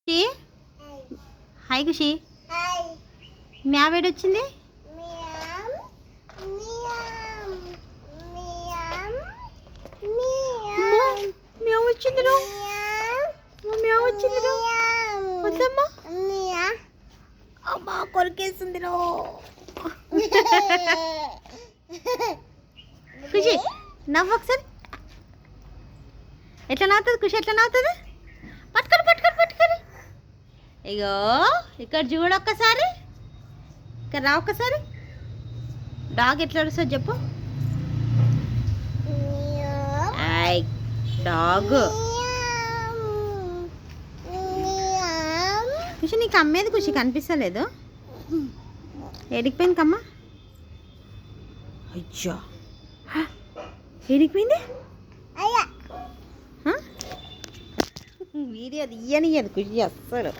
ఖుషి hi ఖుషి మ్యావ్ ఏడొచ్చింది మ్యావ్ వచ్చింది మ్యావ్ వచ్చింది వద్దమ్మా అమ్మా కొరికేస్తుంది ఖుషి నవ్వు ఒకసారి ఎట్లా నవ్వుతుంది ఖుషి ఎట్లా నవ్వుతుంది పట్టుకొని పట్టుకొని పట్టుకొని ఇగో ఇక్కడ చూడు ఒక్కసారి ఇక్కడ రా ఒక్కసారి డాగ్ ఎట్లా వస్తుంది చెప్పు డాగ్ ఖుషి నీకు అమ్మేది ఖుషి కనిపిస్తలేదు ఏడికిపోయింది కమ్మ అయ్యా ఏడికిపోయింది వీడియో తీయనియదు ఖుషి అస్సలు